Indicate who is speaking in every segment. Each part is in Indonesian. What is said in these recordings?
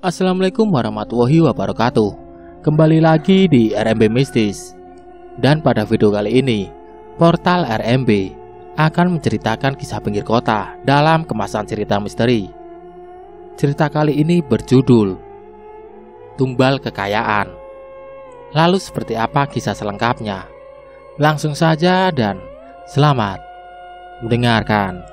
Speaker 1: Assalamualaikum warahmatullahi wabarakatuh. Kembali lagi di RMB Mistis. Dan pada video kali ini, portal RMB akan menceritakan kisah pinggir kota dalam kemasan cerita misteri. Cerita kali ini berjudul Tumbal Kekayaan. Lalu seperti apa kisah selengkapnya? Langsung saja dan selamat mendengarkan.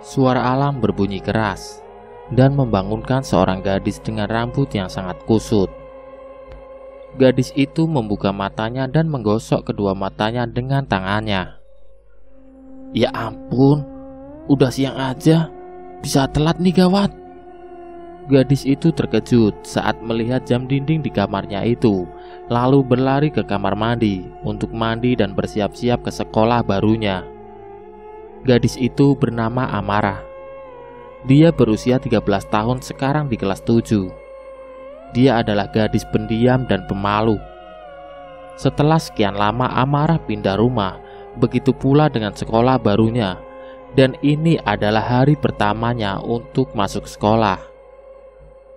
Speaker 1: Suara alam berbunyi keras dan membangunkan seorang gadis dengan rambut yang sangat kusut. Gadis itu membuka matanya dan menggosok kedua matanya dengan tangannya. Ya ampun, udah siang aja, bisa telat nih gawat. Gadis itu terkejut saat melihat jam dinding di kamarnya itu, lalu berlari ke kamar mandi untuk mandi dan bersiap-siap ke sekolah barunya. Gadis itu bernama Amarah. Dia berusia 13 tahun sekarang di kelas 7. Dia adalah gadis pendiam dan pemalu. Setelah sekian lama Amarah pindah rumah, begitu pula dengan sekolah barunya. Dan ini adalah hari pertamanya untuk masuk sekolah.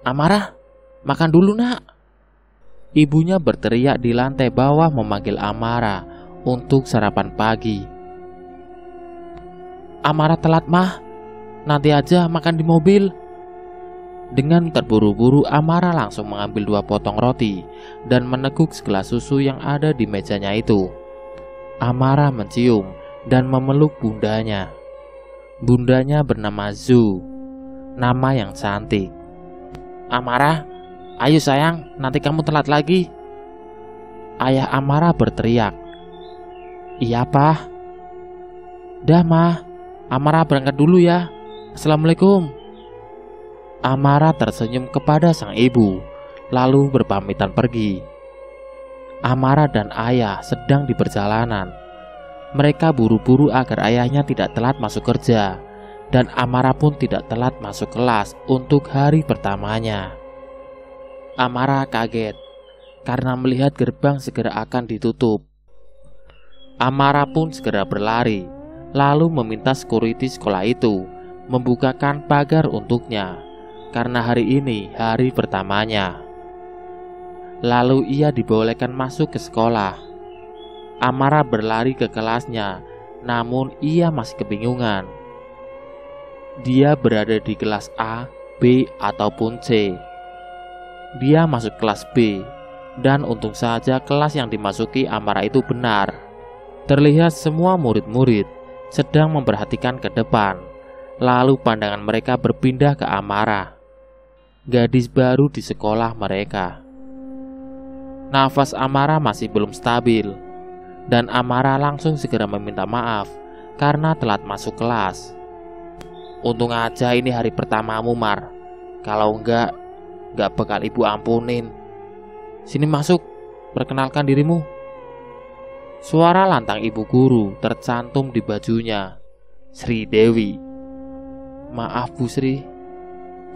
Speaker 1: Amarah, makan dulu nak. Ibunya berteriak di lantai bawah memanggil Amarah untuk sarapan pagi. Amarah telat mah, nanti aja makan di mobil. Dengan terburu-buru Amarah langsung mengambil 2 potong roti dan meneguk segelas susu yang ada di mejanya itu. Amarah mencium dan memeluk bundanya. Bundanya bernama Zu, nama yang cantik. Amarah, ayo sayang, nanti kamu telat lagi. Ayah Amarah berteriak. Iya Pak. Dah mah, Amarah berangkat dulu ya. Assalamualaikum. Amarah tersenyum kepada sang ibu, lalu berpamitan pergi. Amarah dan ayah sedang di perjalanan. Mereka buru-buru agar ayahnya tidak telat masuk kerja, dan Amarah pun tidak telat masuk kelas untuk hari pertamanya. Amarah kaget karena melihat gerbang segera akan ditutup. Amarah pun segera berlari, lalu meminta security sekolah itu membukakan pagar untuknya karena hari ini hari pertamanya. Lalu ia dibolehkan masuk ke sekolah. Amarah berlari ke kelasnya, namun ia masih kebingungan. Dia berada di kelas A, B, ataupun C. Dia masuk kelas B, dan untung saja kelas yang dimasuki Amarah itu benar. Terlihat semua murid-murid sedang memperhatikan ke depan, lalu pandangan mereka berpindah ke Amarah, gadis baru di sekolah mereka. Nafas Amarah masih belum stabil, dan Amarah langsung segera meminta maaf karena telat masuk kelas. Untung aja ini hari pertamamu, Mar. Kalau enggak bakal ibu ampunin. Sini masuk, perkenalkan dirimu. Suara lantang ibu guru tercantum di bajunya. Sri Dewi. Maaf Bu Sri.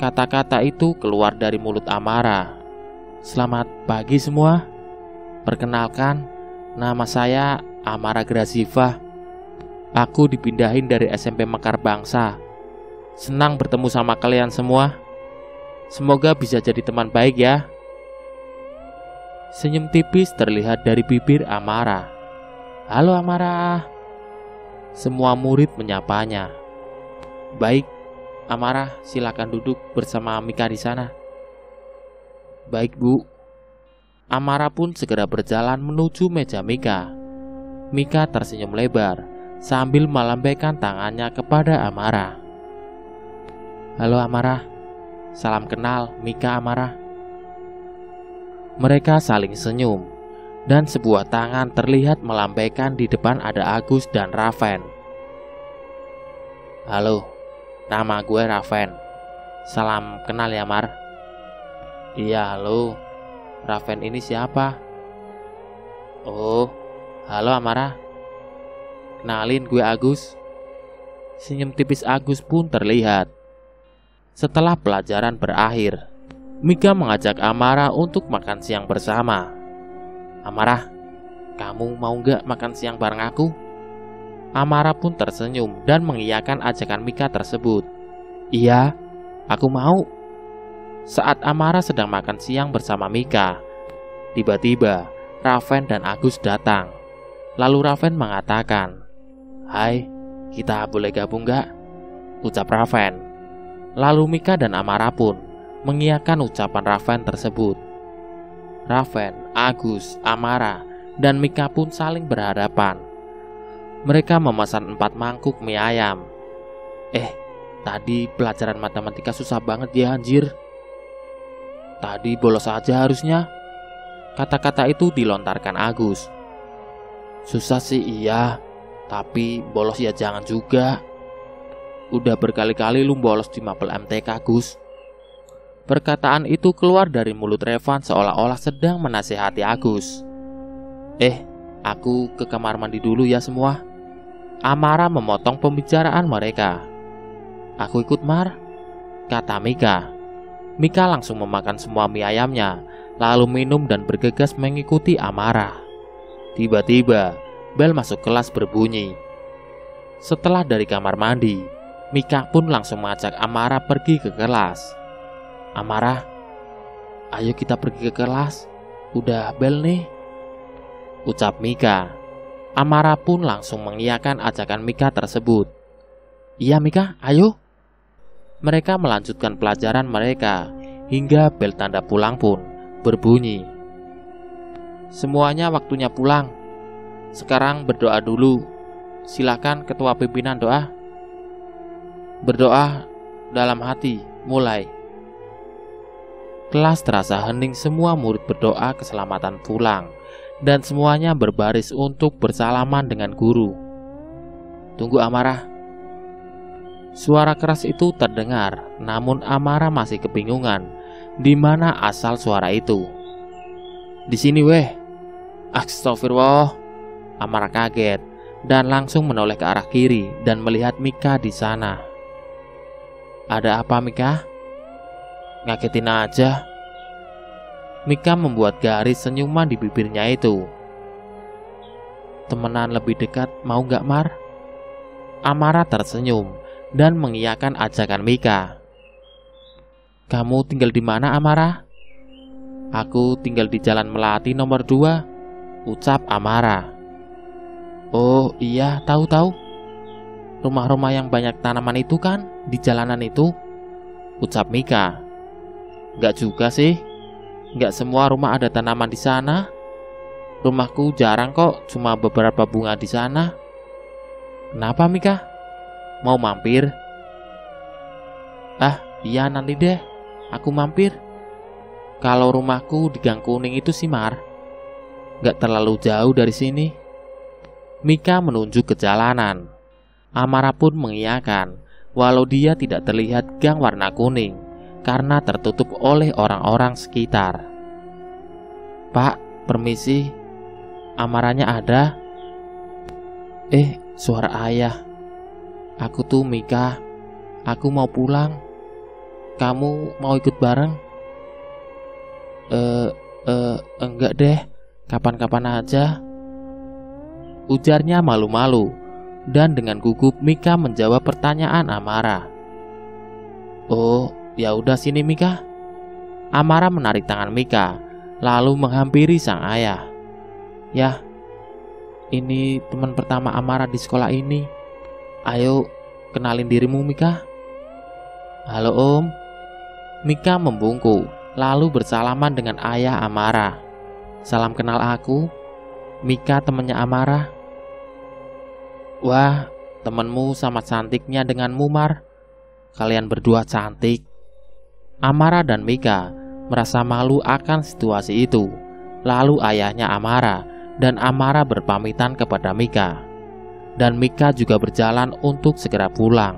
Speaker 1: Kata-kata itu keluar dari mulut Amarah. Selamat pagi semua. Perkenalkan, nama saya Amarah Grazifah. Aku dipindahin dari SMP Mekar Bangsa. Senang bertemu sama kalian semua. Semoga bisa jadi teman baik ya. Senyum tipis terlihat dari bibir Amarah. Halo Amarah. Semua murid menyapanya. Baik, Amarah, silakan duduk bersama Mika di sana. Baik Bu. Amarah pun segera berjalan menuju meja Mika. Mika tersenyum lebar sambil melambaikan tangannya kepada Amarah. Halo Amarah. Salam kenal, Mika Amarah. Mereka saling senyum, dan sebuah tangan terlihat melambaikan di depan ada Agus dan Raven. Halo, nama gue Raven. Salam kenal ya Mar. Iya halo, Raven ini siapa? Oh, halo Amarah. Kenalin gue Agus. Senyum tipis Agus pun terlihat. Setelah pelajaran berakhir, Mika mengajak Amarah untuk makan siang bersama. Amarah, kamu mau nggak makan siang bareng aku? Amara pun tersenyum dan mengiyakan ajakan Mika tersebut. Iya, aku mau. Saat Amara sedang makan siang bersama Mika, tiba-tiba Raven dan Agus datang. Lalu Raven mengatakan, "Hai, kita boleh gabung gak?" ucap Raven. Lalu Mika dan Amara pun mengiyakan ucapan Raven tersebut. Raven, Agus, Amara, dan Mika pun saling berhadapan. Mereka memesan 4 mangkuk mie ayam. Tadi pelajaran matematika susah banget ya anjir. Tadi bolos aja harusnya. Kata-kata itu dilontarkan Agus. Susah sih iya, tapi bolos ya jangan juga. Udah berkali-kali lu bolos di mapel MTK, Gus. Perkataan itu keluar dari mulut Revan seolah-olah sedang menasihati Agus. Aku ke kamar mandi dulu ya semua. Amara memotong pembicaraan mereka. Aku ikut Mar, kata Mika. Mika langsung memakan semua mie ayamnya, lalu minum dan bergegas mengikuti Amara. Tiba-tiba, bel masuk kelas berbunyi. Setelah dari kamar mandi, Mika pun langsung mengajak Amara pergi ke kelas. Amara, ayo kita pergi ke kelas. Udah bel nih, ucap Mika. Amara pun langsung mengiyakan ajakan Mika tersebut. Iya Mika, ayo. Mereka melanjutkan pelajaran mereka hingga bel tanda pulang pun berbunyi. Semuanya waktunya pulang. Sekarang berdoa dulu. Silakan ketua pimpinan doa. Berdoa dalam hati, mulai. Kelas terasa hening, semua murid berdoa keselamatan pulang, dan semuanya berbaris untuk bersalaman dengan guru. Tunggu Amara. Suara keras itu terdengar, namun Amara masih kebingungan di mana asal suara itu. Di sini weh. Astagfirullah. Amara kaget dan langsung menoleh ke arah kiri dan melihat Mika di sana. Ada apa Mika? Ngagetin aja. Mika membuat garis senyuman di bibirnya itu. Temenan lebih dekat mau gak Mar? Amara tersenyum dan mengiyakan ajakan Mika. Kamu tinggal di mana Amara? Aku tinggal di Jalan Melati nomor 2, ucap Amara. Oh iya, tahu-tahu. Rumah-rumah yang banyak tanaman itu kan di jalanan itu, ucap Mika. Gak juga sih. Gak semua rumah ada tanaman di sana. Rumahku jarang kok, cuma beberapa bunga di sana. Kenapa Mika? Mau mampir? Iya nanti deh, aku mampir. Kalau rumahku di Gang Kuning itu sih Mar, gak terlalu jauh dari sini. Mika menunjuk ke jalanan. Amara pun mengiyakan, walau dia tidak terlihat gang warna kuning karena tertutup oleh orang-orang sekitar. Pak, permisi. Amaranya ada. Suara ayah. Aku tuh Mika. Aku mau pulang. Kamu mau ikut bareng? Enggak deh. Kapan-kapan aja, ujarnya malu-malu. Dan dengan gugup Mika menjawab pertanyaan Amara. Oh, ya udah sini Mika. Amara menarik tangan Mika, lalu menghampiri sang ayah. Ya, ini teman pertama Amara di sekolah ini. Ayo, kenalin dirimu Mika. Halo Om. Mika membungkuk, lalu bersalaman dengan ayah Amara. Salam kenal aku. Mika temannya Amara. Wah, temenmu sama cantiknya denganmu Mar. Kalian berdua cantik. Amara dan Mika merasa malu akan situasi itu. Lalu ayahnya Amara dan Amara berpamitan kepada Mika. Dan Mika juga berjalan untuk segera pulang.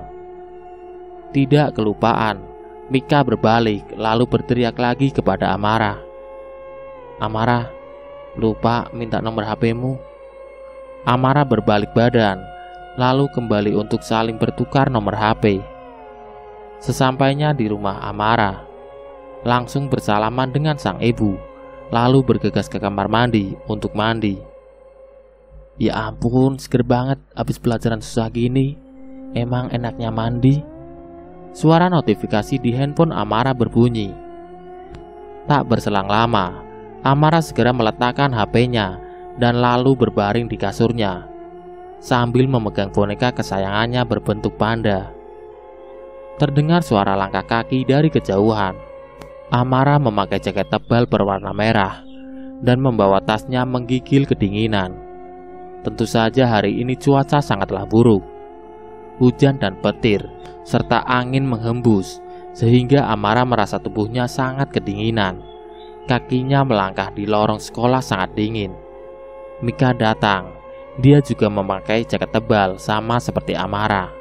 Speaker 1: Tidak kelupaan, Mika berbalik lalu berteriak lagi kepada Amara. Amara, lupa minta nomor HP-mu. Amara berbalik badan, lalu kembali untuk saling bertukar nomor HP. Sesampainya di rumah Amara, langsung bersalaman dengan sang ibu, lalu bergegas ke kamar mandi untuk mandi. Ya ampun, seger banget abis pelajaran susah gini. Emang enaknya mandi. Suara notifikasi di handphone Amara berbunyi. Tak berselang lama, Amara segera meletakkan HP-nya dan lalu berbaring di kasurnya sambil memegang boneka kesayangannya berbentuk panda. Terdengar suara langkah kaki dari kejauhan. Amara memakai jaket tebal berwarna merah dan membawa tasnya menggigil kedinginan. Tentu saja hari ini cuaca sangatlah buruk. Hujan dan petir serta angin menghembus sehingga Amara merasa tubuhnya sangat kedinginan. Kakinya melangkah di lorong sekolah sangat dingin. Mika datang. Dia juga memakai jaket tebal sama seperti Amara.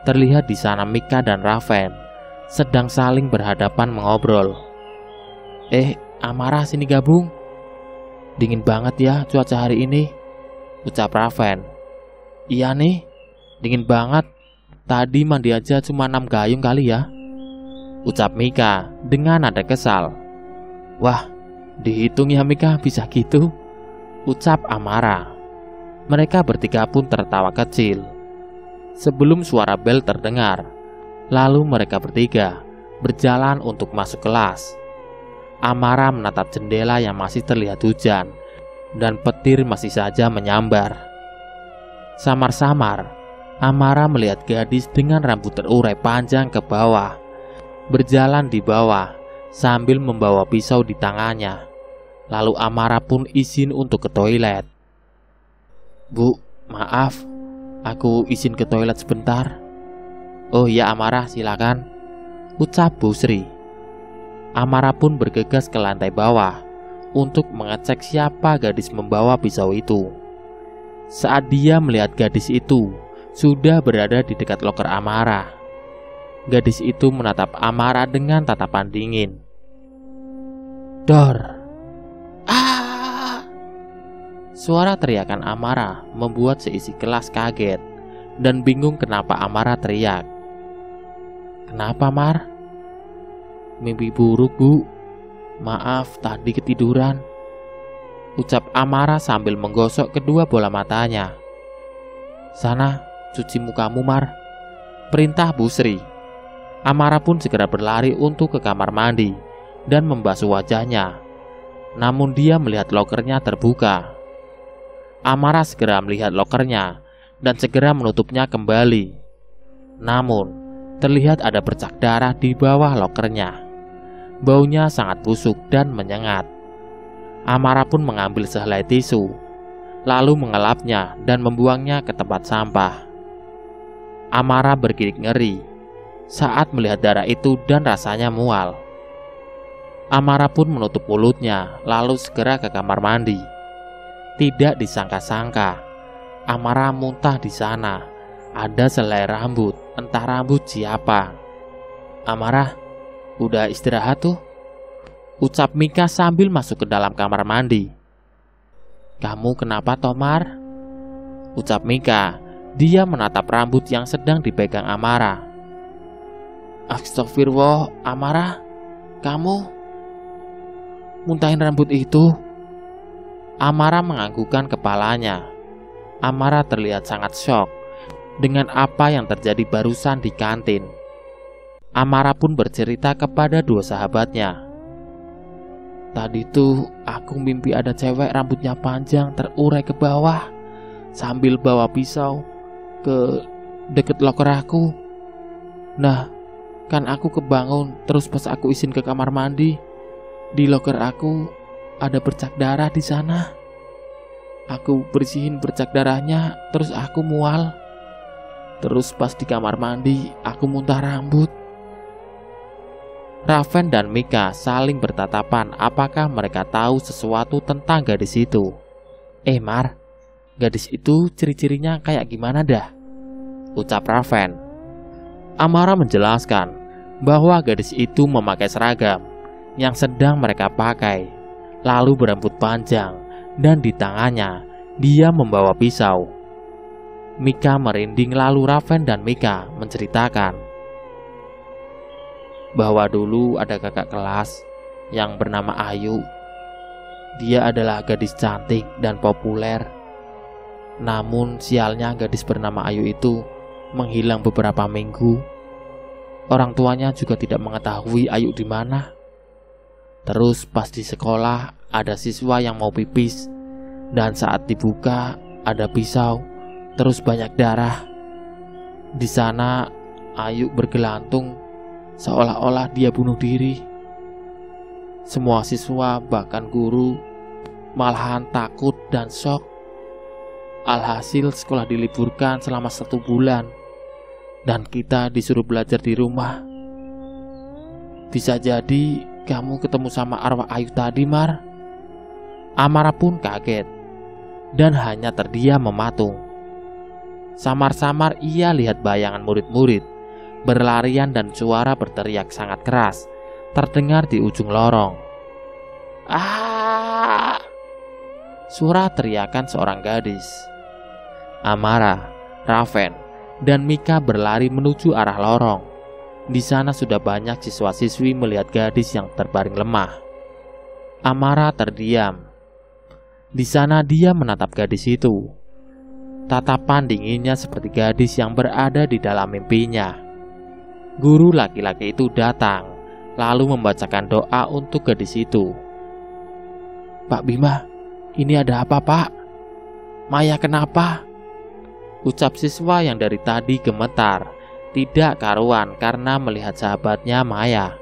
Speaker 1: Terlihat di sana Mika dan Raven sedang saling berhadapan mengobrol. Amara sini gabung. Dingin banget ya cuaca hari ini, ucap Raven. Iya nih, dingin banget. Tadi mandi aja cuma 6 gayung kali ya, ucap Mika dengan nada kesal. Wah, dihitung ya Mika bisa gitu, ucap Amara. Mereka bertiga pun tertawa kecil. Sebelum suara bel terdengar, lalu mereka bertiga berjalan untuk masuk kelas. Amara menatap jendela yang masih terlihat hujan dan petir masih saja menyambar. Samar-samar, Amara melihat gadis dengan rambut terurai panjang ke bawah, berjalan di bawah sambil membawa pisau di tangannya. Lalu Amara pun izin untuk ke toilet. Bu, maaf, aku izin ke toilet sebentar. Oh iya Amara, silakan, ucap Bu Sri. Amara pun bergegas ke lantai bawah untuk mengecek siapa gadis membawa pisau itu. Saat dia melihat gadis itu sudah berada di dekat loker Amara, gadis itu menatap Amara dengan tatapan dingin. Dor! Ah! Suara teriakan Amara membuat seisi kelas kaget dan bingung kenapa Amara teriak. Kenapa, Mar? Mimpi buruk, Bu. Maaf, tadi ketiduran, ucap Amara sambil menggosok kedua bola matanya. Sana, cuci mukamu, Mar, perintah Bu Sri. Amara pun segera berlari untuk ke kamar mandi dan membasuh wajahnya. Namun dia melihat lokernya terbuka. Amara segera melihat lokernya dan segera menutupnya kembali. Namun, terlihat ada bercak darah di bawah lokernya. Baunya sangat busuk dan menyengat. Amara pun mengambil sehelai tisu, lalu mengelapnya dan membuangnya ke tempat sampah. Amara bergidik ngeri saat melihat darah itu dan rasanya mual. Amara pun menutup mulutnya lalu segera ke kamar mandi. Tidak disangka-sangka, Amara muntah di sana. Ada selai rambut, entah rambut siapa. Amara, udah istirahat tuh, ucap Mika sambil masuk ke dalam kamar mandi. Kamu kenapa, Tomar? Ucap Mika. Dia menatap rambut yang sedang dipegang Amara. Astagfirullah, Amara, kamu muntahin rambut itu? Amara menganggukkan kepalanya. Amara terlihat sangat syok dengan apa yang terjadi barusan di kantin. Amara pun bercerita kepada dua sahabatnya. Tadi tuh aku mimpi ada cewek rambutnya panjang terurai ke bawah sambil bawa pisau ke deket loker aku. Nah, kan aku kebangun terus pas aku izin ke kamar mandi, di loker aku ada bercak darah di sana. Aku bersihin bercak darahnya terus aku mual. Terus pas di kamar mandi aku muntah rambut. Raven dan Mika saling bertatapan apakah mereka tahu sesuatu tentang gadis itu. Mar, gadis itu ciri-cirinya kayak gimana dah? Ucap Raven. Amara menjelaskan bahwa gadis itu memakai seragam yang sedang mereka pakai, lalu berambut panjang dan di tangannya dia membawa pisau. Mika merinding lalu Raven dan Mika menceritakan bahwa dulu ada kakak kelas yang bernama Ayu. Dia adalah gadis cantik dan populer. Namun sialnya gadis bernama Ayu itu menghilang beberapa minggu. Orang tuanya juga tidak mengetahui Ayu di mana. Terus pas di sekolah ada siswa yang mau pipis, dan saat dibuka ada pisau, terus banyak darah. Di sana Ayu bergelantung seolah-olah dia bunuh diri. Semua siswa bahkan guru malahan takut dan shock. Alhasil sekolah diliburkan selama 1 bulan dan kita disuruh belajar di rumah. Bisa jadi kamu ketemu sama arwah Ayu tadi, Mar. Amara pun kaget dan hanya terdiam mematung. Samar-samar ia lihat bayangan murid-murid berlarian dan suara berteriak sangat keras terdengar di ujung lorong. Ah! Suara teriakan seorang gadis. Amara, Raven, dan Mika berlari menuju arah lorong. Di sana sudah banyak siswa-siswi melihat gadis yang terbaring lemah. Amara terdiam. Di sana dia menatap gadis itu. Tatapan dinginnya seperti gadis yang berada di dalam mimpinya. Guru laki-laki itu datang, lalu membacakan doa untuk gadis itu. Pak Bima, ini ada apa, Pak? Maya kenapa? Ucap siswa yang dari tadi gemetar, tidak karuan karena melihat sahabatnya Maya.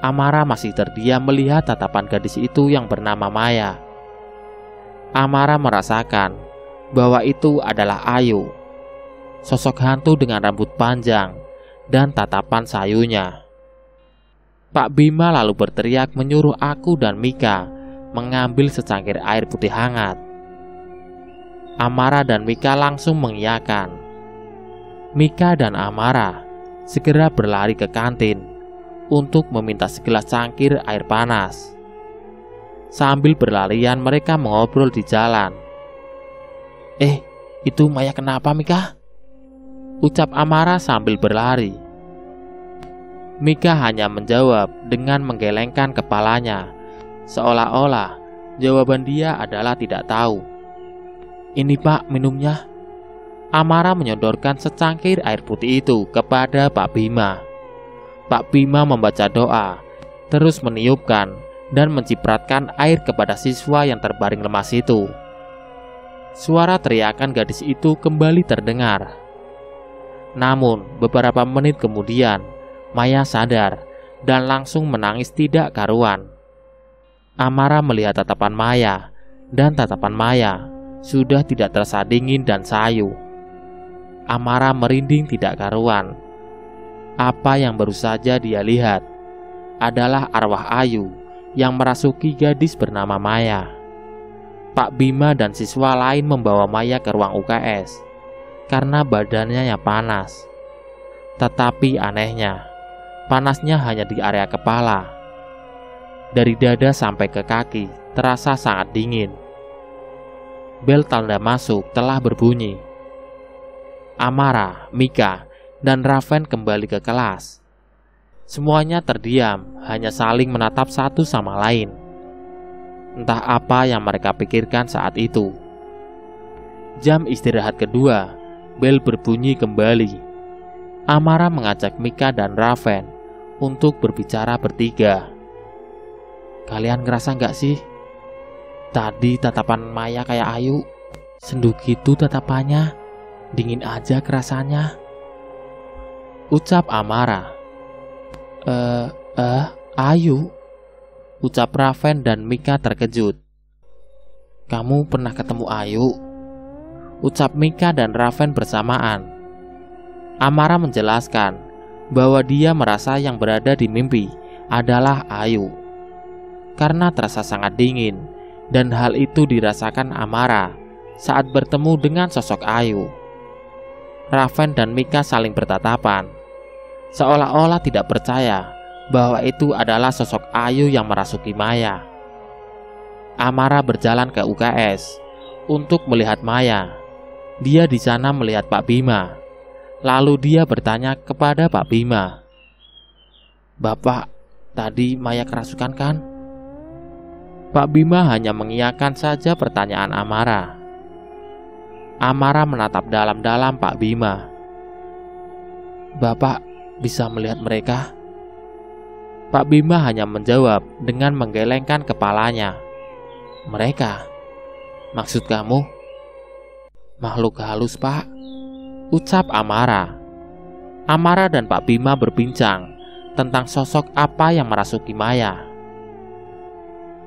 Speaker 1: Amara masih terdiam melihat tatapan gadis itu yang bernama Maya. Amara merasakan bahwa itu adalah Ayu, sosok hantu dengan rambut panjang dan tatapan sayunya. Pak Bima lalu berteriak menyuruh aku dan Mika mengambil secangkir air putih hangat. Amara dan Mika langsung mengiyakan. Mika dan Amara segera berlari ke kantin untuk meminta segelas cangkir air panas. Sambil berlarian mereka mengobrol di jalan. Itu Maya kenapa, Mika? Ucap Amara sambil berlari. Mika hanya menjawab dengan menggelengkan kepalanya, seolah-olah jawaban dia adalah tidak tahu. Ini, Pak, minumnya. Amara menyodorkan secangkir air putih itu kepada Pak Bima. Pak Bima membaca doa, terus meniupkan dan mencipratkan air kepada siswa yang terbaring lemas itu. Suara teriakan gadis itu kembali terdengar. Namun beberapa menit kemudian Maya sadar dan langsung menangis tidak karuan. Amara melihat tatapan Maya, dan tatapan Maya sudah tidak terasa dingin dan sayu. Amara merinding tidak karuan. Apa yang baru saja dia lihat adalah arwah Ayu yang merasuki gadis bernama Maya. Pak Bima dan siswa lain membawa Maya ke ruang UKS karena badannya yang panas. Tetapi anehnya, panasnya hanya di area kepala. Dari dada sampai ke kaki terasa sangat dingin. Bel tanda masuk telah berbunyi. Amara, Mika, dan Raven kembali ke kelas. Semuanya terdiam, hanya saling menatap satu sama lain. Entah apa yang mereka pikirkan saat itu. Jam istirahat kedua, bel berbunyi kembali. Amara mengajak Mika dan Raven untuk berbicara bertiga. Kalian ngerasa nggak sih? Tadi tatapan Maya kayak Ayu. Sendu gitu tatapannya. Dingin aja kerasanya. Ucap Amara. Ayu? Ucap Raven dan Mika terkejut. Kamu pernah ketemu Ayu? Ucap Mika dan Raven bersamaan. Amara menjelaskan bahwa dia merasa yang berada di mimpi adalah Ayu. Karena terasa sangat dingin, dan hal itu dirasakan Amara saat bertemu dengan sosok Ayu. Raven dan Mika saling bertatapan, seolah-olah tidak percaya bahwa itu adalah sosok Ayu yang merasuki Maya. Amara berjalan ke UKS untuk melihat Maya. Dia di sana melihat Pak Bima. Lalu dia bertanya kepada Pak Bima, Bapak, tadi Maya kerasukan kan? Pak Bima hanya mengiyakan saja pertanyaan Amara. Amara menatap dalam-dalam Pak Bima. "Bapak bisa melihat mereka?" Pak Bima hanya menjawab dengan menggelengkan kepalanya. "Mereka? Maksud kamu?" "Makhluk halus, Pak," ucap Amara. Amara dan Pak Bima berbincang tentang sosok apa yang merasuki Maya.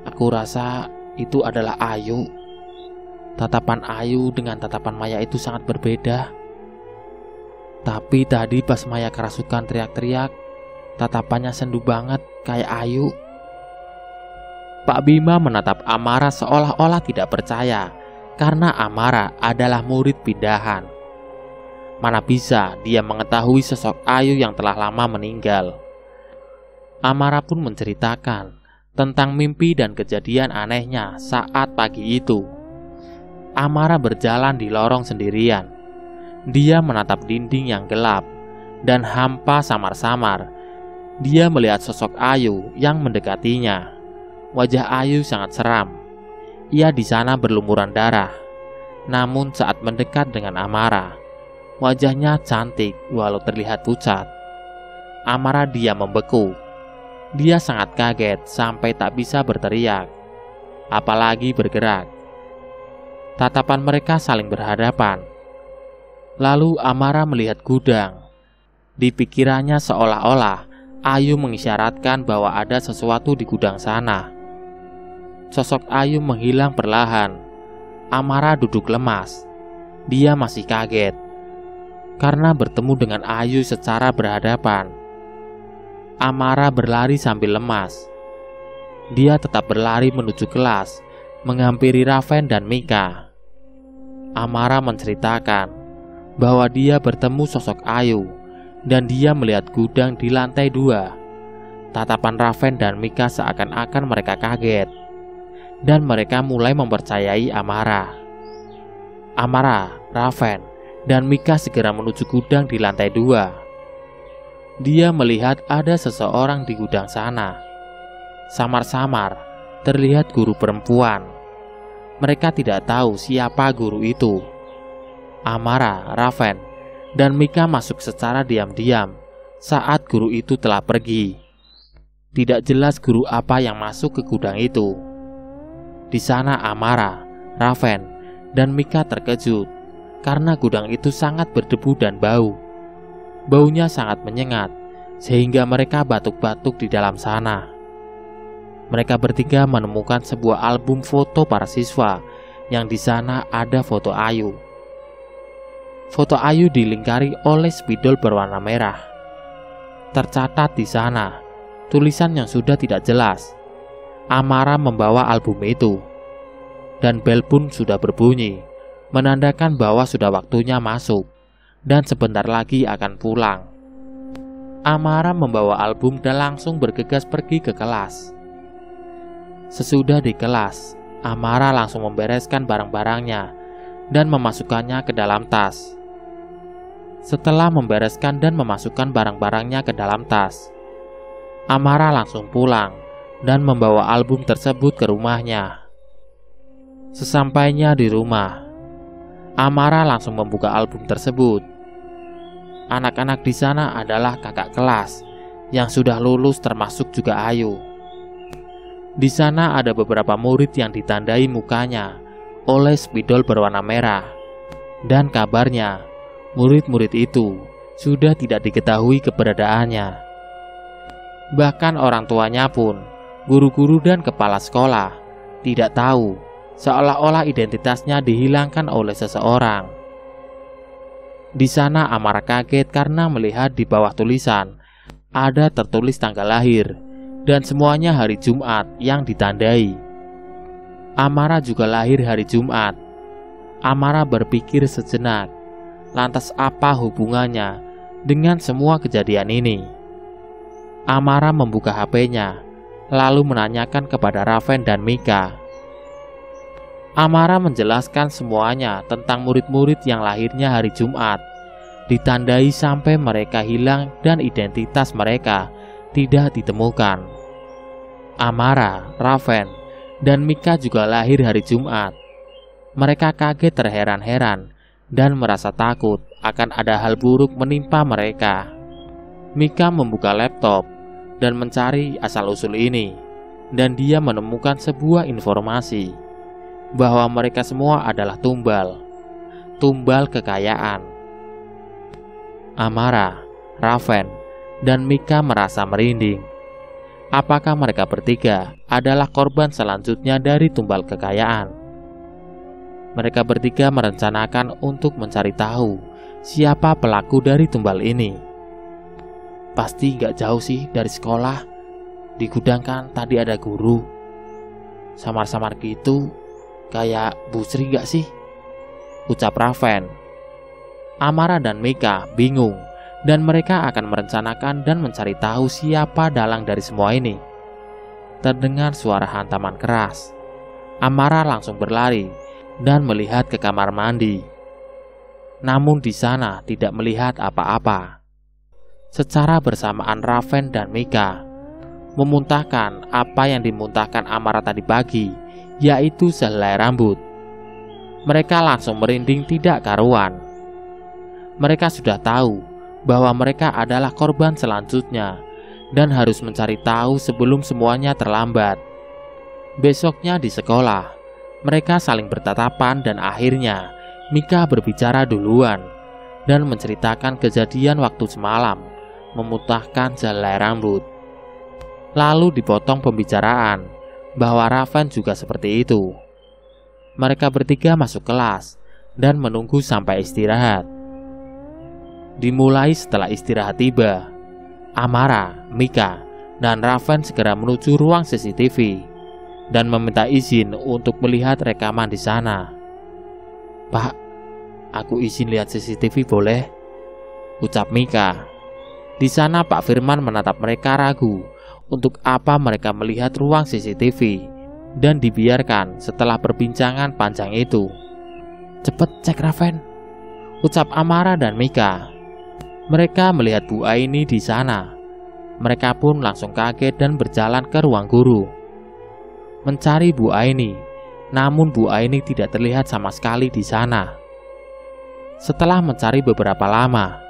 Speaker 1: "Aku rasa itu adalah Ayu. Tatapan Ayu dengan tatapan Maya itu sangat berbeda. Tapi tadi pas Maya kerasukan teriak-teriak, tatapannya sendu banget kayak Ayu." Pak Bima menatap Amara seolah-olah tidak percaya karena Amara adalah murid pindahan. Mana bisa dia mengetahui sosok Ayu yang telah lama meninggal. Amara pun menceritakan tentang mimpi dan kejadian anehnya saat pagi itu. Amara berjalan di lorong sendirian. Dia menatap dinding yang gelap dan hampa samar-samar. Dia melihat sosok Ayu yang mendekatinya. Wajah Ayu sangat seram. Ia di sana berlumuran darah. Namun saat mendekat dengan Amara, wajahnya cantik walau terlihat pucat. Amara diam membeku. Dia sangat kaget sampai tak bisa berteriak, apalagi bergerak. Tatapan mereka saling berhadapan. Lalu Amara melihat gudang. Di pikirannya seolah-olah Ayu mengisyaratkan bahwa ada sesuatu di gudang sana. Sosok Ayu menghilang perlahan. Amara duduk lemas. Dia masih kaget karena bertemu dengan Ayu secara berhadapan. Amara berlari sambil lemas. Dia tetap berlari menuju kelas, menghampiri Raven dan Mika. Amara menceritakan bahwa dia bertemu sosok Ayu dan dia melihat gudang di lantai 2. Tatapan Raven dan Mika seakan-akan mereka kaget dan mereka mulai mempercayai Amara. Amara, Raven, dan Mika segera menuju gudang di lantai 2. Dia melihat ada seseorang di gudang sana. Samar-samar terlihat guru perempuan. Mereka tidak tahu siapa guru itu. Amara, Raven, dan Mika masuk secara diam-diam saat guru itu telah pergi. Tidak jelas guru apa yang masuk ke gudang itu. Di sana Amara, Raven, dan Mika terkejut karena gudang itu sangat berdebu dan bau. Baunya sangat menyengat sehingga mereka batuk-batuk di dalam sana. Mereka bertiga menemukan sebuah album foto para siswa yang di sana ada foto Ayu. Foto Ayu dilingkari oleh spidol berwarna merah. Tercatat di sana tulisan yang sudah tidak jelas. Amara membawa album itu dan bel pun sudah berbunyi, menandakan bahwa sudah waktunya masuk dan sebentar lagi akan pulang. Amara membawa album dan langsung bergegas pergi ke kelas. Sesudah di kelas, Amara langsung membereskan barang-barangnya dan memasukkannya ke dalam tas. Setelah membereskan dan memasukkan barang-barangnya ke dalam tas, Amara langsung pulang dan membawa album tersebut ke rumahnya. Sesampainya di rumah, Amara langsung membuka album tersebut. Anak-anak di sana adalah kakak kelas yang sudah lulus termasuk juga Ayu. Di sana ada beberapa murid yang ditandai mukanya oleh spidol berwarna merah. Dan kabarnya murid-murid itu sudah tidak diketahui keberadaannya. Bahkan orang tuanya pun, guru-guru dan kepala sekolah tidak tahu, seolah-olah identitasnya dihilangkan oleh seseorang. Di sana Amara kaget karena melihat di bawah tulisan ada tertulis tanggal lahir dan semuanya hari Jumat yang ditandai. Amara juga lahir hari Jumat. Amara berpikir sejenak, lantas apa hubungannya dengan semua kejadian ini? Amara membuka HP-nya, lalu menanyakan kepada Raven dan Mika. Amara menjelaskan semuanya tentang murid-murid yang lahirnya hari Jumat, ditandai sampai mereka hilang dan identitas mereka tidak ditemukan. Amara, Raven, dan Mika juga lahir hari Jumat. Mereka kaget terheran-heran dan merasa takut akan ada hal buruk menimpa mereka. Mika membuka laptop dan mencari asal-usul ini, dan dia menemukan sebuah informasi bahwa mereka semua adalah tumbal kekayaan. Amara, Raven, dan Mika merasa merinding. Apakah mereka bertiga adalah korban selanjutnya dari tumbal kekayaan? Mereka bertiga merencanakan untuk mencari tahu siapa pelaku dari tumbal ini. Pasti gak jauh sih dari sekolah. Di gudang kan tadi ada guru. Samar-samar gitu, kayak Bu Sri gak sih? Ucap Raven. Amara dan Mika bingung, dan mereka akan merencanakan dan mencari tahu siapa dalang dari semua ini. Terdengar suara hantaman keras. Amara langsung berlari dan melihat ke kamar mandi. Namun di sana tidak melihat apa-apa. Secara bersamaan Raven dan Mika memuntahkan apa yang dimuntahkan Amara tadi pagi, yaitu sehelai rambut. Mereka langsung merinding tidak karuan. Mereka sudah tahu bahwa mereka adalah korban selanjutnya dan harus mencari tahu sebelum semuanya terlambat. Besoknya di sekolah, mereka saling bertatapan dan akhirnya Mika berbicara duluan dan menceritakan kejadian waktu semalam memuntahkan sehelai rambut. Lalu dipotong pembicaraan bahwa Raven juga seperti itu. Mereka bertiga masuk kelas dan menunggu sampai istirahat. Dimulai setelah istirahat tiba, Amara, Mika, dan Raven segera menuju ruang CCTV dan meminta izin untuk melihat rekaman di sana. "Pak, aku izin lihat CCTV boleh?" ucap Mika. Di sana Pak Firman menatap mereka ragu untuk apa mereka melihat ruang CCTV dan dibiarkan setelah perbincangan panjang itu. "Cepet cek Raven," ucap Amara dan Mika. Mereka melihat Bu Aini di sana. Mereka pun langsung kaget dan berjalan ke ruang guru mencari Bu Aini. Namun Bu Aini tidak terlihat sama sekali di sana. Setelah mencari beberapa lama,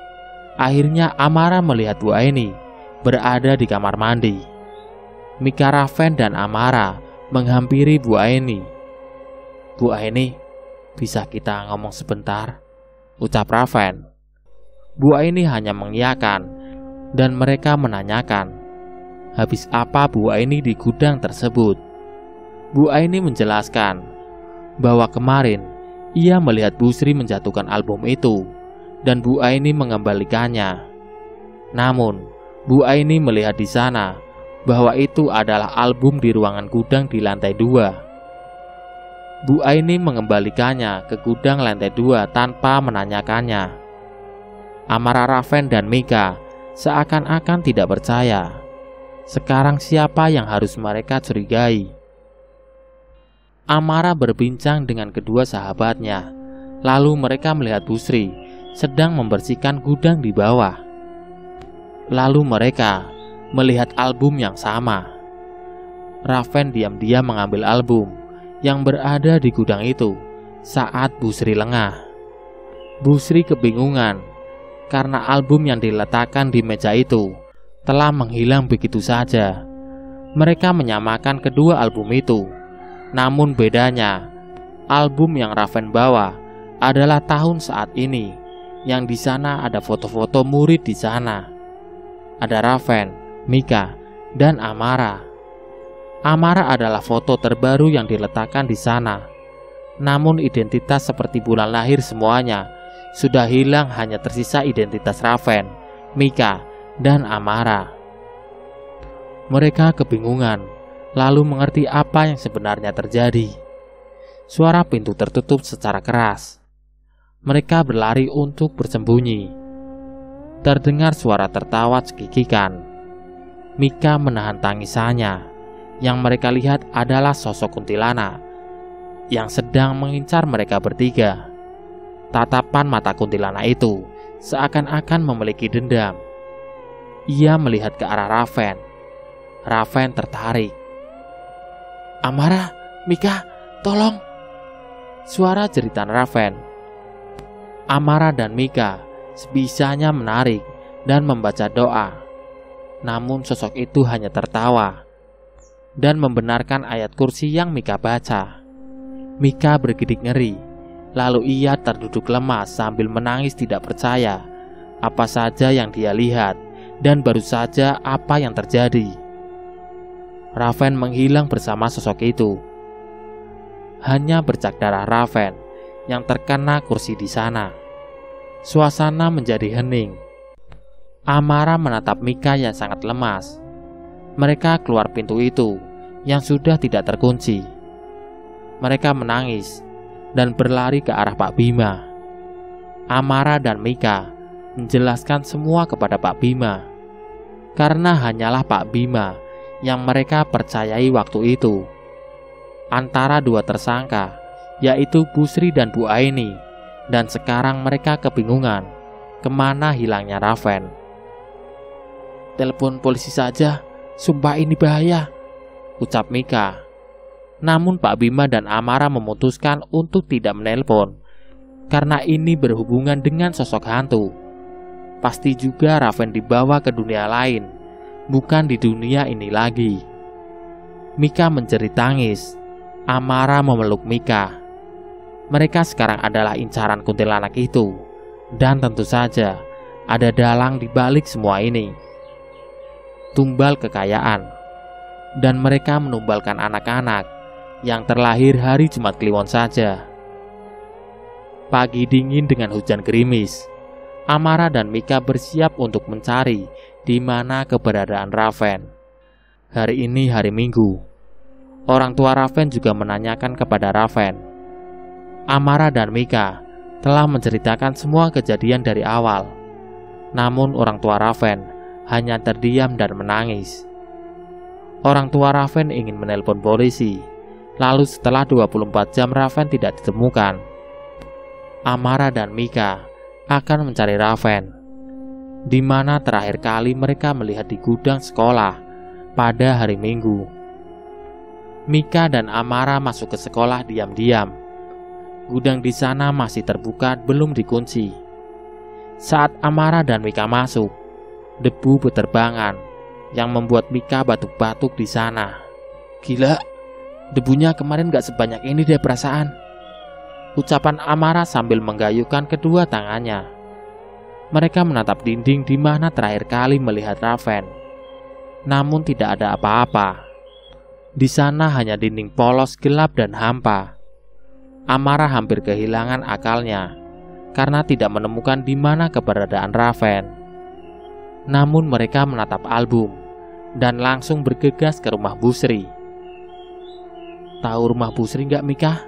Speaker 1: akhirnya Amara melihat Bu Aini berada di kamar mandi. Mika, Raven, dan Amara menghampiri Bu Aini. "Bu Aini, bisa kita ngomong sebentar?" ucap Raven. Bu Aini hanya mengiyakan dan mereka menanyakan, habis apa Bu Aini di gudang tersebut. Bu Aini menjelaskan bahwa kemarin ia melihat Bu Sri menjatuhkan album itu dan Bu Aini mengembalikannya. Namun Bu Aini melihat di sana bahwa itu adalah album di ruangan gudang di lantai 2. Bu Aini mengembalikannya ke gudang lantai 2 tanpa menanyakannya. Amara, Raven, dan Mika seakan-akan tidak percaya. Sekarang siapa yang harus mereka curigai? Amara berbincang dengan kedua sahabatnya. Lalu mereka melihat Bu Sri sedang membersihkan gudang di bawah. Lalu mereka melihat album yang sama. Raven diam-diam mengambil album yang berada di gudang itu saat Bu Sri lengah. Bu Sri kebingungan karena album yang diletakkan di meja itu telah menghilang begitu saja. Mereka menyamakan kedua album itu. Namun bedanya, album yang Raven bawa adalah tahun saat ini, yang di sana ada foto-foto murid di sana. Ada Raven, Mika, dan Amara. Amara adalah foto terbaru yang diletakkan di sana. Namun identitas seperti bulan lahir semuanya sudah hilang, hanya tersisa identitas Raven, Mika, dan Amara. Mereka kebingungan, lalu mengerti apa yang sebenarnya terjadi. Suara pintu tertutup secara keras. Mereka berlari untuk bersembunyi. Terdengar suara tertawa cekikikan. Mika menahan tangisannya. Yang mereka lihat adalah sosok kuntilanak yang sedang mengincar mereka bertiga. Tatapan mata kuntilanak itu seakan-akan memiliki dendam. Ia melihat ke arah Raven. Raven tertarik. "Amara, Mika, tolong!" Suara jeritan Raven. Amara dan Mika sebisanya menarik dan membaca doa. Namun sosok itu hanya tertawa dan membenarkan ayat kursi yang Mika baca. Mika bergidik ngeri, lalu ia terduduk lemas sambil menangis tidak percaya apa saja yang dia lihat dan baru saja apa yang terjadi. Raven menghilang bersama sosok itu. Hanya bercak darah Raven yang terkena kursi di sana. Suasana menjadi hening. Amara menatap Mika yang sangat lemas. Mereka keluar pintu itu yang sudah tidak terkunci. Mereka menangis dan berlari ke arah Pak Bima. Amara dan Mika menjelaskan semua kepada Pak Bima, karena hanyalah Pak Bima yang mereka percayai waktu itu. Antara dua tersangka, yaitu Bu Sri dan Bu Aini, dan sekarang mereka kebingungan kemana hilangnya Raven. "Telepon polisi saja, sumpah ini bahaya," ucap Mika. Namun Pak Bima dan Amara memutuskan untuk tidak menelpon, karena ini berhubungan dengan sosok hantu. Pasti juga Raven dibawa ke dunia lain, bukan di dunia ini lagi. Mika menjerit tangis. Amara memeluk Mika. Mereka sekarang adalah incaran kuntilanak itu, dan tentu saja ada dalang di balik semua ini. Tumbal kekayaan, dan mereka menumbalkan anak-anak yang terlahir hari Jumat Kliwon saja. Pagi dingin dengan hujan gerimis. Amara dan Mika bersiap untuk mencari di mana keberadaan Raven. Hari ini hari Minggu. Orang tua Raven juga menanyakan kepada Raven. Amara dan Mika telah menceritakan semua kejadian dari awal. Namun orang tua Raven hanya terdiam dan menangis. Orang tua Raven ingin menelpon polisi. Lalu setelah 24 jam Raven tidak ditemukan, Amara dan Mika akan mencari Raven, di mana terakhir kali mereka melihat di gudang sekolah pada hari Minggu. Mika dan Amara masuk ke sekolah diam-diam. Gudang di sana masih terbuka, belum dikunci. Saat Amara dan Mika masuk, debu beterbangan yang membuat Mika batuk-batuk di sana. "Gila, debunya kemarin gak sebanyak ini deh perasaan," ucapan Amara sambil menggayungkan kedua tangannya. Mereka menatap dinding di mana terakhir kali melihat Raven. Namun tidak ada apa-apa. Di sana hanya dinding polos, gelap dan hampa. Amara hampir kehilangan akalnya karena tidak menemukan di mana keberadaan Raven. Namun mereka menatap album dan langsung bergegas ke rumah Bu Sri. "Tahu rumah Bu Sri nggak, Mika?"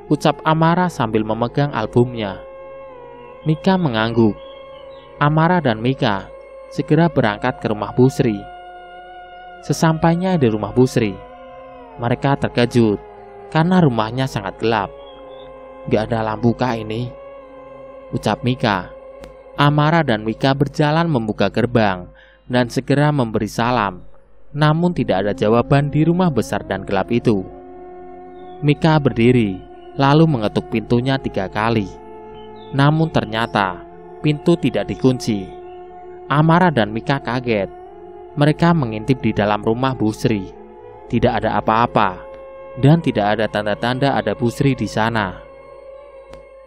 Speaker 1: ucap Amara sambil memegang albumnya. Mika mengangguk. Amara dan Mika segera berangkat ke rumah Bu Sri. Sesampainya di rumah Bu Sri, mereka terkejut karena rumahnya sangat gelap. "Gak ada lampu kah ini?" ucap Mika. Amara dan Mika berjalan membuka gerbang dan segera memberi salam. Namun tidak ada jawaban di rumah besar dan gelap itu. Mika berdiri lalu mengetuk pintunya 3 kali. Namun ternyata pintu tidak dikunci. Amara dan Mika kaget. Mereka mengintip di dalam rumah Bu Sri. Tidak ada apa-apa dan tidak ada tanda-tanda ada Bu Sri di sana.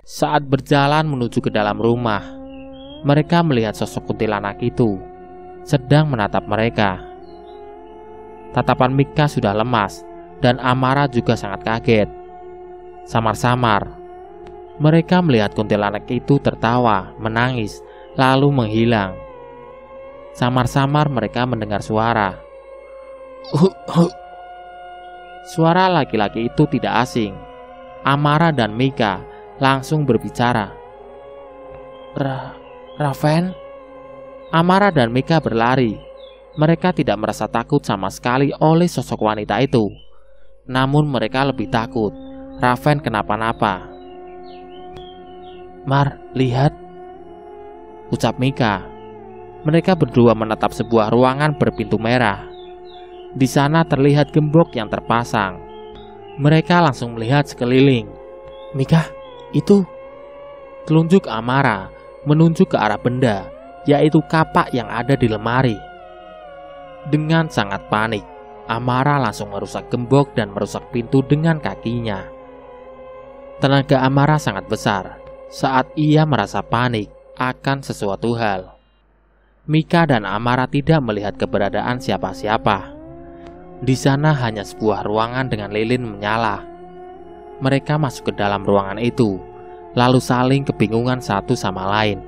Speaker 1: Saat berjalan menuju ke dalam rumah, mereka melihat sosok kuntilanak itu sedang menatap mereka. Tatapan Mika sudah lemas dan Amara juga sangat kaget. Samar-samar mereka melihat kuntilanak itu tertawa, menangis, lalu menghilang. Samar-samar mereka mendengar suara. Suara laki-laki itu tidak asing. Amara dan Mika langsung berbicara. "Raven?" Amara dan Mika berlari. Mereka tidak merasa takut sama sekali oleh sosok wanita itu. Namun mereka lebih takut Raven kenapa-napa. "Mar, lihat," ucap Mika. Mereka berdua menatap sebuah ruangan berpintu merah. Di sana terlihat gembok yang terpasang. Mereka langsung melihat sekeliling. "Mika, itu," Telunjuk Amara menunjuk ke arah benda, yaitu kapak yang ada di lemari. Dengan sangat panik, Amara langsung merusak gembok dan merusak pintu dengan kakinya. Tenaga Amara sangat besar saat ia merasa panik akan sesuatu hal. Mika dan Amara tidak melihat keberadaan siapa-siapa. Di sana hanya sebuah ruangan dengan lilin menyala. Mereka masuk ke dalam ruangan itu, lalu saling kebingungan satu sama lain.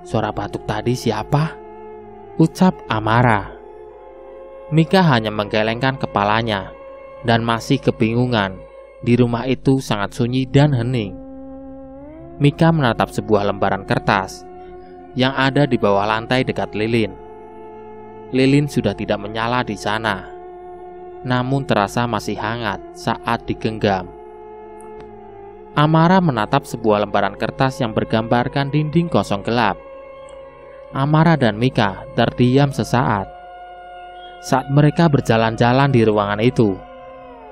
Speaker 1: "Suara batuk tadi siapa?" ucap Amara. Mika hanya menggelengkan kepalanya dan masih kebingungan. Di rumah itu sangat sunyi dan hening. Mika menatap sebuah lembaran kertas yang ada di bawah lantai dekat lilin. Lilin sudah tidak menyala di sana, namun terasa masih hangat saat digenggam. Amara menatap sebuah lembaran kertas yang bergambarkan dinding kosong gelap. Amara dan Mika terdiam sesaat. Saat mereka berjalan-jalan di ruangan itu,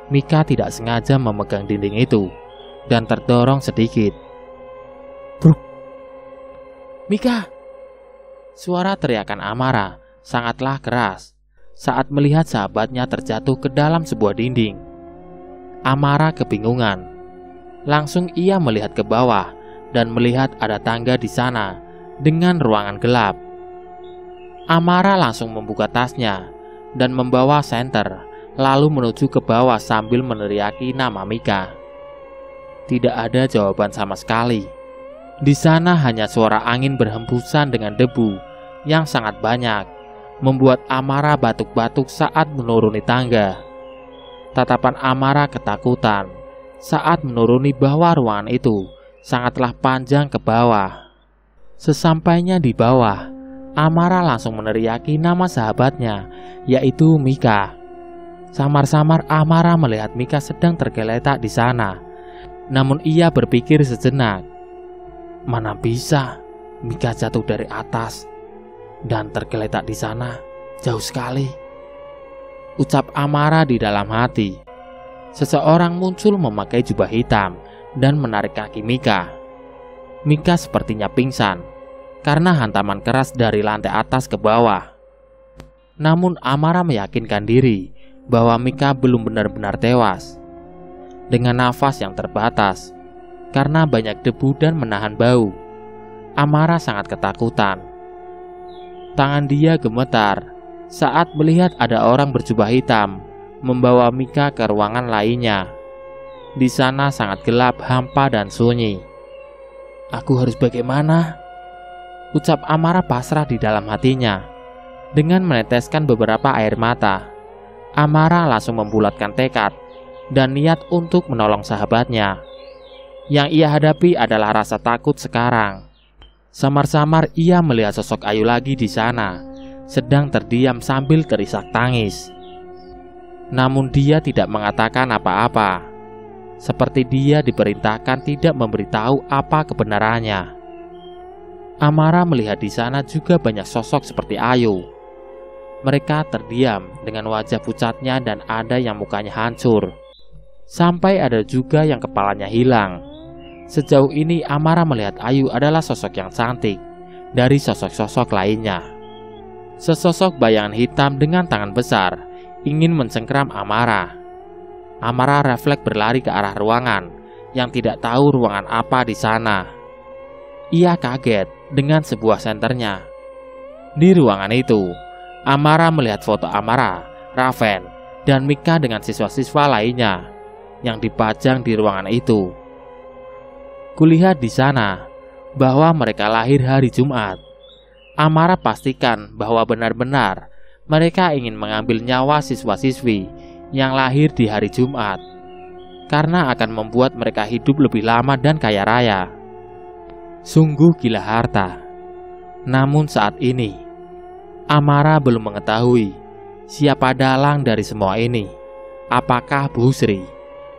Speaker 1: Mika tidak sengaja memegang dinding itu dan terdorong sedikit. "Bruk! Mika!" Suara teriakan Amara sangatlah keras saat melihat sahabatnya terjatuh ke dalam sebuah dinding. Amara kebingungan. Langsung ia melihat ke bawah dan melihat ada tangga di sana dengan ruangan gelap. Amara langsung membuka tasnya dan membawa senter, lalu menuju ke bawah sambil meneriaki nama Mika. Tidak ada jawaban sama sekali. Di sana hanya suara angin berhembusan dengan debu yang sangat banyak, membuat Amara batuk-batuk saat menuruni tangga. Tatapan Amara ketakutan saat menuruni bahwa ruangan itu sangatlah panjang ke bawah. Sesampainya di bawah, Amara langsung meneriaki nama sahabatnya, yaitu Mika. Samar-samar Amara melihat Mika sedang tergeletak di sana. Namun ia berpikir sejenak, mana bisa Mika jatuh dari atas dan tergeletak di sana, jauh sekali, ucap Amara di dalam hati. Seseorang muncul memakai jubah hitam dan menarik kaki Mika. Mika sepertinya pingsan karena hantaman keras dari lantai atas ke bawah. Namun Amara meyakinkan diri bahwa Mika belum benar-benar tewas. Dengan nafas yang terbatas karena banyak debu dan menahan bau, Amara sangat ketakutan. Tangan dia gemetar saat melihat ada orang berjubah hitam membawa Mika ke ruangan lainnya. Di sana sangat gelap, hampa dan sunyi. "Aku harus bagaimana?" ucap Amara pasrah di dalam hatinya. Dengan meneteskan beberapa air mata, Amara langsung membulatkan tekad dan niat untuk menolong sahabatnya. Yang ia hadapi adalah rasa takut sekarang. Samar-samar ia melihat sosok Ayu lagi di sana, sedang terdiam sambil terisak tangis. Namun dia tidak mengatakan apa-apa, seperti dia diperintahkan tidak memberitahu apa kebenarannya. Amara melihat di sana juga banyak sosok seperti Ayu. Mereka terdiam dengan wajah pucatnya dan ada yang mukanya hancur. Sampai ada juga yang kepalanya hilang. Sejauh ini Amara melihat Ayu adalah sosok yang cantik dari sosok-sosok lainnya. Sesosok bayangan hitam dengan tangan besar ingin mencengkram Amara. Amara refleks berlari ke arah ruangan yang tidak tahu ruangan apa di sana. Ia kaget dengan sebuah senternya. Di ruangan itu, Amara melihat foto Amara, Raven, dan Mika dengan siswa-siswa lainnya yang dipajang di ruangan itu. Kulihat di sana bahwa mereka lahir hari Jumat. Amara pastikan bahwa benar-benar mereka ingin mengambil nyawa siswa-siswi yang lahir di hari Jumat, karena akan membuat mereka hidup lebih lama dan kaya raya. Sungguh gila harta. Namun saat ini, Amara belum mengetahui siapa dalang dari semua ini. Apakah Busri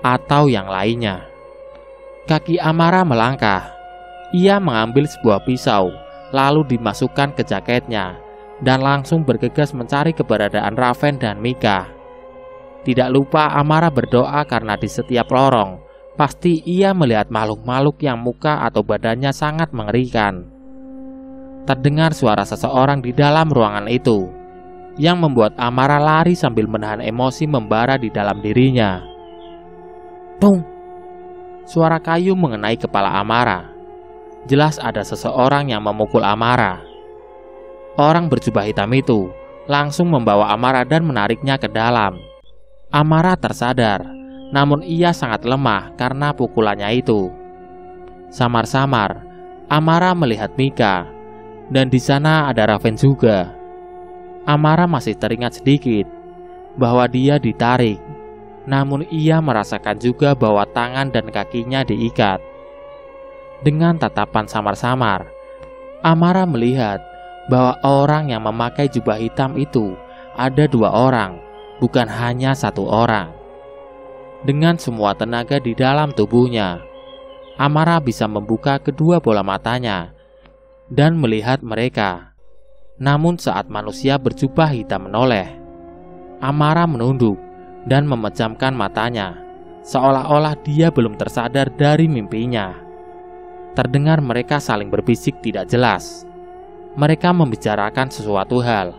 Speaker 1: atau yang lainnya? Kaki Amara melangkah. Ia mengambil sebuah pisau, lalu dimasukkan ke jaketnya, dan langsung bergegas mencari keberadaan Raven dan Mika. Tidak lupa Amara berdoa karena di setiap lorong Pasti ia melihat makhluk-makhluk yang muka atau badannya sangat mengerikan. Terdengar suara seseorang di dalam ruangan itu, yang membuat Amara lari sambil menahan emosi membara di dalam dirinya. Tung! Suara kayu mengenai kepala Amara. Jelas ada seseorang yang memukul Amara. Orang berjubah hitam itu langsung membawa Amara dan menariknya ke dalam. Amara tersadar, namun ia sangat lemah karena pukulannya itu. Samar-samar, Amara melihat Mika, dan di sana ada Raven juga. Amara masih teringat sedikit bahwa dia ditarik, namun ia merasakan juga bahwa tangan dan kakinya diikat. Dengan tatapan samar-samar, Amara melihat bahwa orang yang memakai jubah hitam itu ada 2 orang, bukan hanya 1 orang. Dengan semua tenaga di dalam tubuhnya, Amara bisa membuka kedua bola matanya dan melihat mereka. Namun saat manusia berjubah hitam menoleh, Amara menunduk dan memejamkan matanya, seolah-olah dia belum tersadar dari mimpinya. Terdengar mereka saling berbisik tidak jelas. Mereka membicarakan sesuatu hal.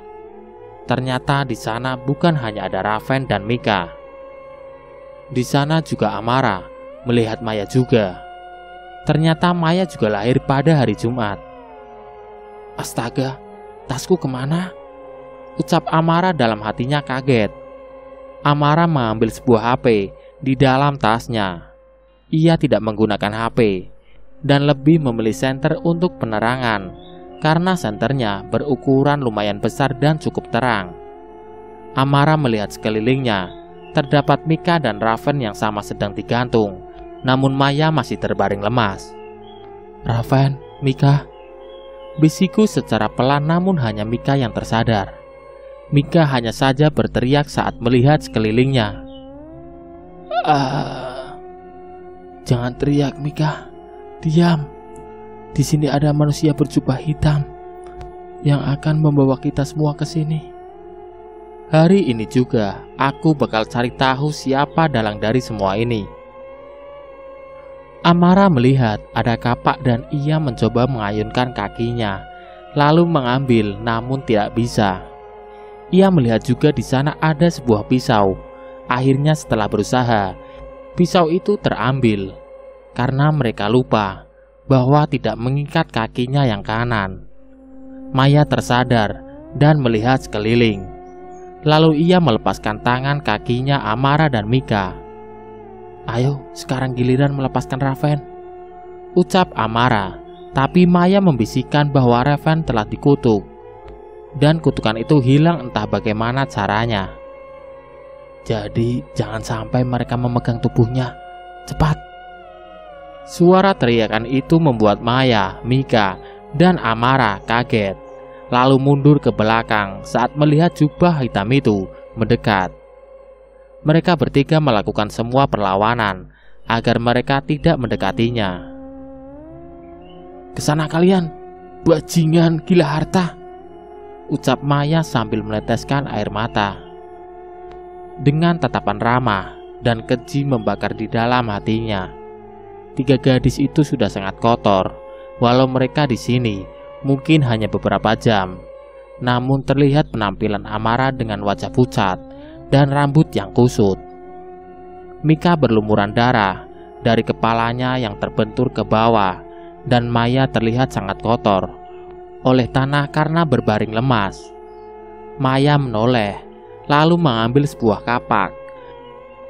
Speaker 1: Ternyata di sana bukan hanya ada Raven dan Mika. Di sana juga Amara melihat Maya juga. Ternyata Maya juga lahir pada hari Jumat. Astaga, tasku kemana? Ucap Amara dalam hatinya kaget. Amara mengambil sebuah HP di dalam tasnya. Ia tidak menggunakan HP dan lebih memilih senter untuk penerangan karena senternya berukuran lumayan besar dan cukup terang. Amara melihat sekelilingnya. Terdapat Mika dan Raven yang sama sedang digantung, namun Maya masih terbaring lemas. Raven, Mika, bisiku secara pelan, namun hanya Mika yang tersadar. Mika hanya saja berteriak saat melihat sekelilingnya. Jangan teriak, Mika. Diam. Di sini ada manusia berjubah hitam yang akan membawa kita semua ke sini. Hari ini juga aku bakal cari tahu siapa dalang dari semua ini. Amara melihat ada kapak dan ia mencoba mengayunkan kakinya, lalu mengambil namun tidak bisa. Ia melihat juga di sana ada sebuah pisau. Akhirnya setelah berusaha, pisau itu terambil karena mereka lupa bahwa tidak mengikat kakinya yang kanan. Maya tersadar dan melihat sekeliling. Lalu ia melepaskan tangan kakinya Amara dan Mika. Ayo, sekarang giliran melepaskan Raven, ucap Amara. Tapi Maya membisikkan bahwa Raven telah dikutuk, dan kutukan itu hilang entah bagaimana caranya. Jadi jangan sampai mereka memegang tubuhnya. Cepat. Suara teriakan itu membuat Maya, Mika, dan Amara kaget. Lalu mundur ke belakang saat melihat jubah hitam itu mendekat. Mereka bertiga melakukan semua perlawanan agar mereka tidak mendekatinya. Kesana kalian, bajingan gila harta, ucap Maya sambil meneteskan air mata. Dengan tatapan ramah dan keji membakar di dalam hatinya. 3 gadis itu sudah sangat kotor, walau mereka di sini mungkin hanya beberapa jam, namun terlihat penampilan Amara dengan wajah pucat dan rambut yang kusut. Mika berlumuran darah dari kepalanya yang terbentur ke bawah, dan Maya terlihat sangat kotor oleh tanah karena berbaring lemas. Maya menoleh, lalu mengambil sebuah kapak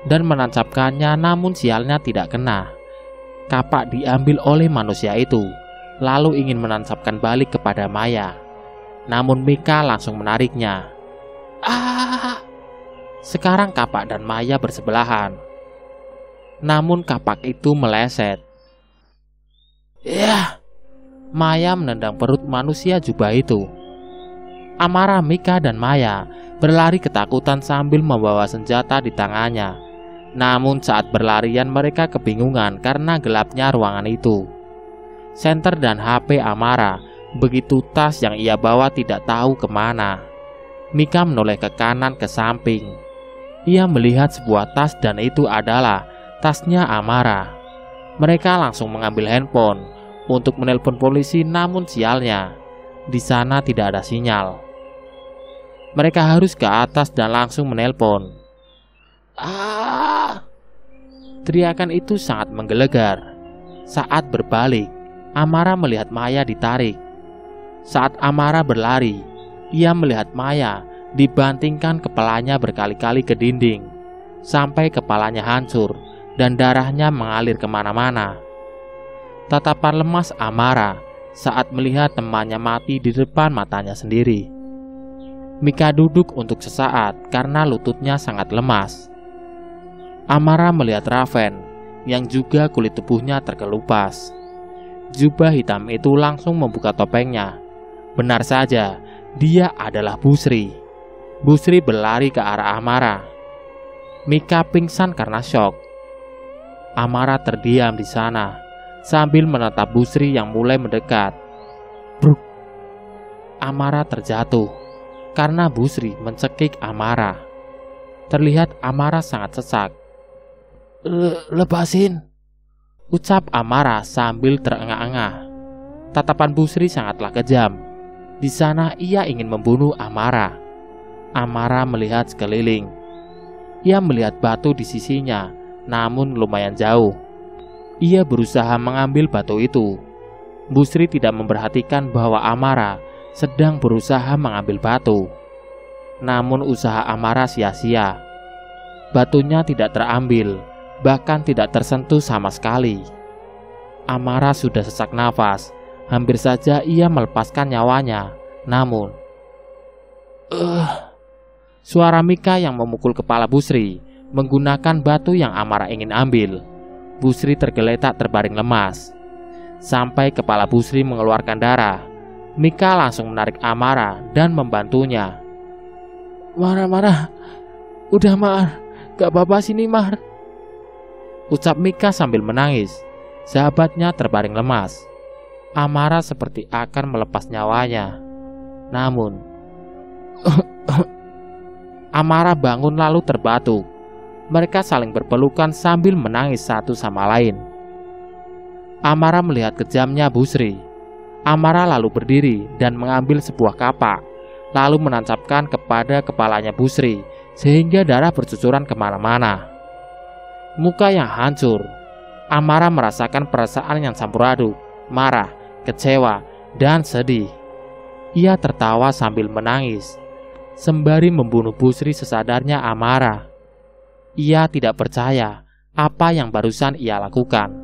Speaker 1: dan menancapkannya, namun sialnya tidak kena. Kapak diambil oleh manusia itu, lalu ingin menancapkan balik kepada Maya. Namun Mika langsung menariknya. Sekarang kapak dan Maya bersebelahan. Namun kapak itu meleset. Maya menendang perut manusia jubah itu. Amara, Mika, dan Maya berlari ketakutan sambil membawa senjata di tangannya. Namun saat berlarian mereka kebingungan karena gelapnya ruangan itu. Senter dan HP Amara, begitu tas yang ia bawa tidak tahu kemana. Mika menoleh ke kanan ke samping. Ia melihat sebuah tas dan itu adalah tasnya Amara. Mereka langsung mengambil handphone untuk menelpon polisi, namun sialnya di sana tidak ada sinyal. Mereka harus ke atas dan langsung menelpon. Ah! Teriakan itu sangat menggelegar. Saat berbalik, Amara melihat Maya ditarik. Saat Amara berlari, ia melihat Maya dibantingkan kepalanya berkali-kali ke dinding, sampai kepalanya hancur dan darahnya mengalir kemana-mana. Tatapan lemas Amara saat melihat temannya mati di depan matanya sendiri. Mika duduk untuk sesaat karena lututnya sangat lemas. Amara melihat Raven yang juga kulit tubuhnya terkelupas. Jubah hitam itu langsung membuka topengnya. Benar saja, dia adalah Busri. Busri berlari ke arah Amara. Mika pingsan karena syok. Amara terdiam di sana sambil menatap Busri yang mulai mendekat. Bruk! Amara terjatuh karena Busri mencekik Amara. Terlihat Amara sangat sesak. Lepasin, ucap Amara sambil terengah-engah. Tatapan Busri sangatlah kejam. Di sana ia ingin membunuh Amara. Amara melihat sekeliling. Ia melihat batu di sisinya, namun lumayan jauh. Ia berusaha mengambil batu itu. Busri tidak memperhatikan bahwa Amara sedang berusaha mengambil batu. Namun usaha Amara sia-sia. Batunya tidak terambil, bahkan tidak tersentuh sama sekali. Amara sudah sesak nafas. Hampir saja ia melepaskan nyawanya. Namun suara Mika yang memukul kepala Busri menggunakan batu yang Amara ingin ambil. Busri tergeletak terbaring lemas. Sampai kepala Busri mengeluarkan darah, Mika langsung menarik Amara dan membantunya. Marah, udah Mar, gak apa-apa sini Mar, ucap Mika sambil menangis. Sahabatnya terbaring lemas. Amara seperti akan melepas nyawanya. Namun Amara bangun lalu terbatuk. Mereka saling berpelukan sambil menangis satu sama lain. Amara melihat kejamnya Busri. Amara lalu berdiri dan mengambil sebuah kapak, lalu menancapkan kepada kepalanya Busri sehingga darah bercucuran kemana-mana. Muka yang hancur, Amara merasakan perasaan yang campur aduk, marah, kecewa, dan sedih. Ia tertawa sambil menangis, sembari membunuh Busri sesadarnya Amara. Ia tidak percaya apa yang barusan ia lakukan.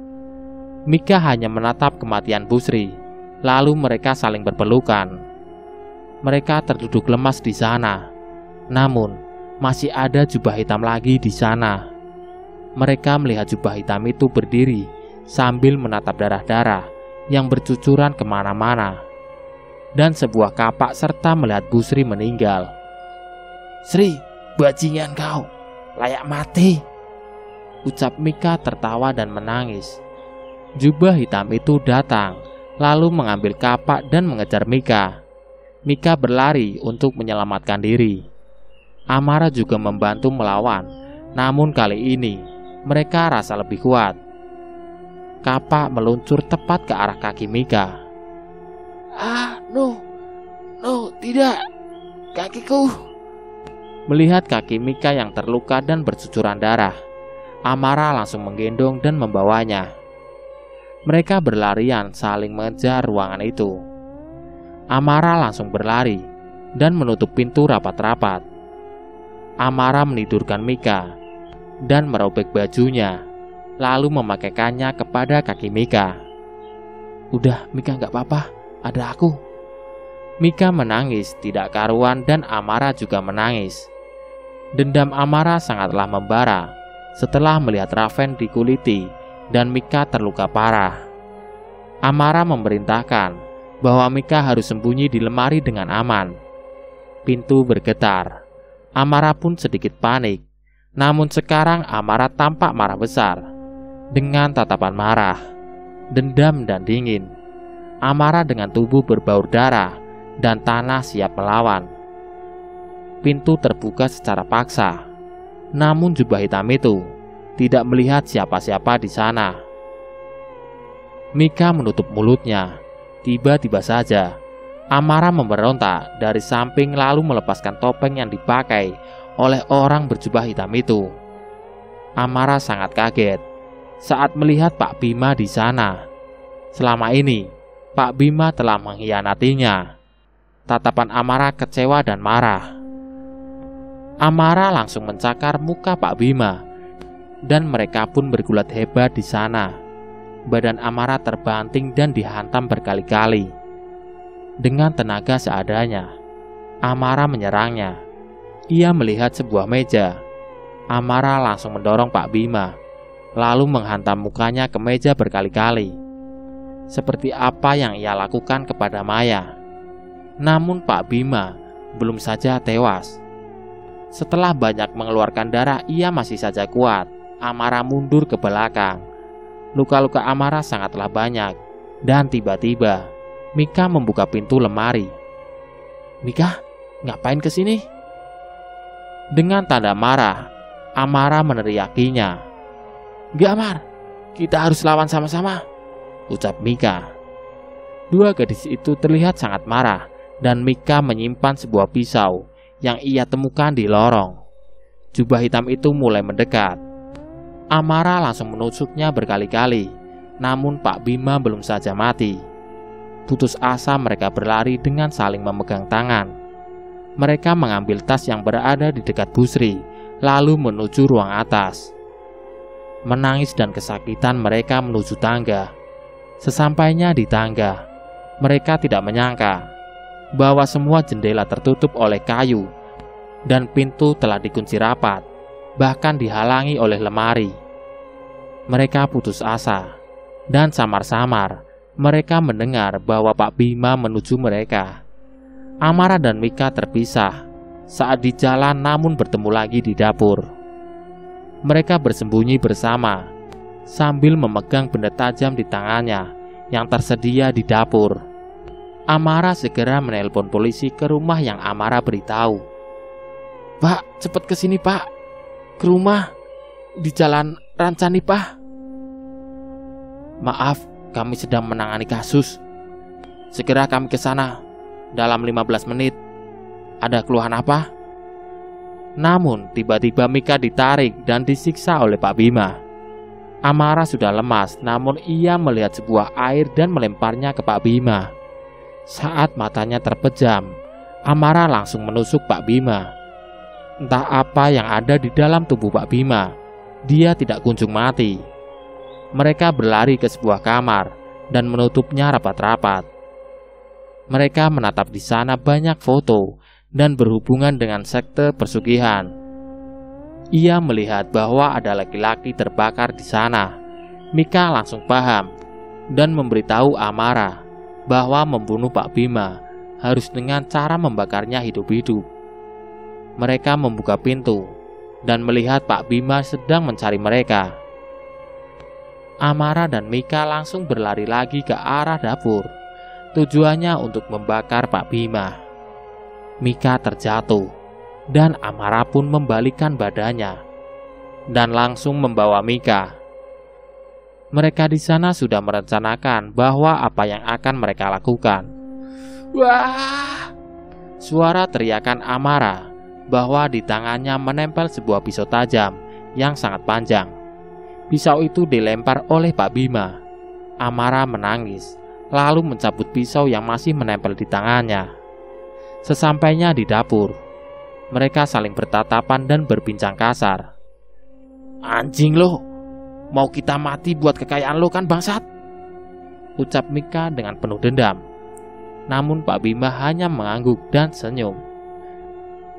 Speaker 1: Mika hanya menatap kematian Busri, lalu mereka saling berpelukan. Mereka terduduk lemas di sana, namun masih ada jubah hitam lagi di sana. Mereka melihat jubah hitam itu berdiri sambil menatap darah-darah yang bercucuran kemana-mana, dan sebuah kapak serta melihat Busri meninggal. Sri, bajingan kau, layak mati, ucap Mika tertawa dan menangis. Jubah hitam itu datang, lalu mengambil kapak dan mengejar Mika. Mika berlari untuk menyelamatkan diri. Amara juga membantu melawan, namun kali ini mereka rasa lebih kuat. Kapak meluncur tepat ke arah kaki Mika. No, tidak, kakiku. Melihat kaki Mika yang terluka dan bercucuran darah, Amara langsung menggendong dan membawanya. Mereka berlarian saling mengejar ruangan itu. Amara langsung berlari dan menutup pintu rapat-rapat. Amara menidurkan Mika dan merobek bajunya, lalu memakaikannya kepada kaki Mika. Udah Mika, gak apa-apa, ada aku. Mika menangis tidak karuan dan Amara juga menangis. Dendam Amara sangatlah membara setelah melihat Raven dikuliti dan Mika terluka parah. Amara memerintahkan bahwa Mika harus sembunyi di lemari dengan aman. Pintu bergetar. Amara pun sedikit panik. Namun sekarang Amara tampak marah besar, dengan tatapan marah, dendam dan dingin. Amara dengan tubuh berbaur darah dan tanah siap melawan. Pintu terbuka secara paksa. Namun jubah hitam itu tidak melihat siapa-siapa di sana. Mika menutup mulutnya. Tiba-tiba saja Amara memberontak dari samping lalu melepaskan topeng yang dipakai oleh orang berjubah hitam itu. Amara sangat kaget saat melihat Pak Bima di sana. Selama ini Pak Bima telah mengkhianatinya. Tatapan Amara kecewa dan marah. Amara langsung mencakar muka Pak Bima dan mereka pun bergulat hebat di sana. Badan Amara terbanting dan dihantam berkali-kali. Dengan tenaga seadanya, Amara menyerangnya. Ia melihat sebuah meja. Amara langsung mendorong Pak Bima, lalu menghantam mukanya ke meja berkali-kali. Seperti apa yang ia lakukan kepada Maya. Namun Pak Bima belum saja tewas. Setelah banyak mengeluarkan darah, ia masih saja kuat. Amara mundur ke belakang. Luka-luka Amara sangatlah banyak. Dan tiba-tiba Mika membuka pintu lemari. "Mika, ngapain kesini?" Dengan tanda marah, Amara meneriakinya. "Gak, Mar, kita harus lawan sama-sama," ucap Mika. Dua gadis itu terlihat sangat marah dan Mika menyimpan sebuah pisau yang ia temukan di lorong. Jubah hitam itu mulai mendekat. Amara langsung menusuknya berkali-kali, namun Pak Bima belum saja mati. Putus asa mereka berlari dengan saling memegang tangan. Mereka mengambil tas yang berada di dekat Busri, lalu menuju ruang atas. Menangis dan kesakitan mereka menuju tangga. Sesampainya di tangga, mereka tidak menyangka bahwa semua jendela tertutup oleh kayu dan pintu telah dikunci rapat, bahkan dihalangi oleh lemari. Mereka putus asa dan samar-samar mereka mendengar bahwa Pak Bima menuju mereka. Amara dan Mika terpisah saat di jalan, namun bertemu lagi di dapur. Mereka bersembunyi bersama sambil memegang benda tajam di tangannya yang tersedia di dapur. Amara segera menelpon polisi ke rumah yang Amara beritahu. "Pak, cepat ke sini, Pak. Ke rumah di Jalan Rancani, Pak." "Maaf, kami sedang menangani kasus. Segera kami ke sana dalam 15 menit. Ada keluhan apa?" Namun tiba-tiba Mika ditarik dan disiksa oleh Pak Bima. Amara sudah lemas, namun ia melihat sebuah air dan melemparnya ke Pak Bima. Saat matanya terpejam, Amara langsung menusuk Pak Bima. Entah apa yang ada di dalam tubuh Pak Bima, dia tidak kunjung mati. Mereka berlari ke sebuah kamar dan menutupnya rapat-rapat. Mereka menatap di sana banyak foto dan berhubungan dengan sekte persugihan. Ia melihat bahwa ada laki-laki terbakar di sana. Mika langsung paham dan memberitahu Amara bahwa membunuh Pak Bima harus dengan cara membakarnya hidup-hidup. Mereka membuka pintu dan melihat Pak Bima sedang mencari mereka. Amara dan Mika langsung berlari lagi ke arah dapur. Tujuannya untuk membakar Pak Bima. Mika terjatuh dan Amara pun membalikkan badannya dan langsung membawa Mika. Mereka di sana sudah merencanakan bahwa apa yang akan mereka lakukan. "Wah!" Suara teriakan Amara bahwa di tangannya menempel sebuah pisau tajam yang sangat panjang. Pisau itu dilempar oleh Pak Bima. Amara menangis, lalu mencabut pisau yang masih menempel di tangannya. Sesampainya di dapur, mereka saling bertatapan dan berbincang kasar. "Anjing lo, mau kita mati buat kekayaan lo kan bangsat?" ucap Mika dengan penuh dendam. Namun Pak Bima hanya mengangguk dan senyum.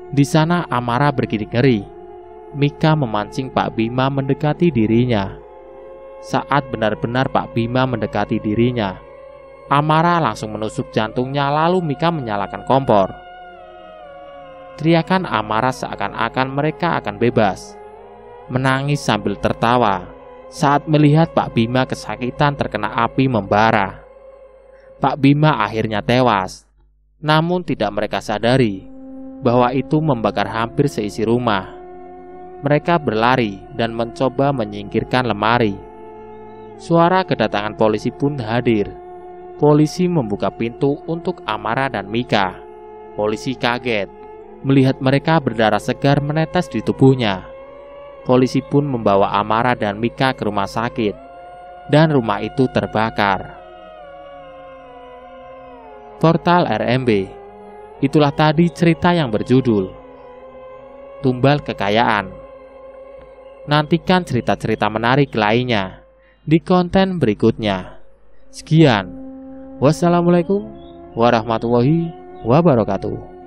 Speaker 1: Di sana Amara bergidik ngeri. Mika memancing Pak Bima mendekati dirinya. Saat benar-benar Pak Bima mendekati dirinya, Amara langsung menusuk jantungnya, lalu Mika menyalakan kompor. Teriakan Amara seakan-akan mereka akan bebas. Menangis sambil tertawa saat melihat Pak Bima kesakitan terkena api membara. Pak Bima akhirnya tewas. Namun tidak mereka sadari bahwa itu membakar hampir seisi rumah. Mereka berlari dan mencoba menyingkirkan lemari. Suara kedatangan polisi pun hadir. Polisi membuka pintu untuk Amara dan Mika. Polisi kaget melihat mereka berdarah segar menetes di tubuhnya. Polisi pun membawa Amara dan Mika ke rumah sakit, dan rumah itu terbakar. Portal RMB. Itulah tadi cerita yang berjudul Tumbal Kekayaan. Nantikan cerita-cerita menarik lainnya di konten berikutnya. Sekian. Wassalamualaikum warahmatullahi wabarakatuh.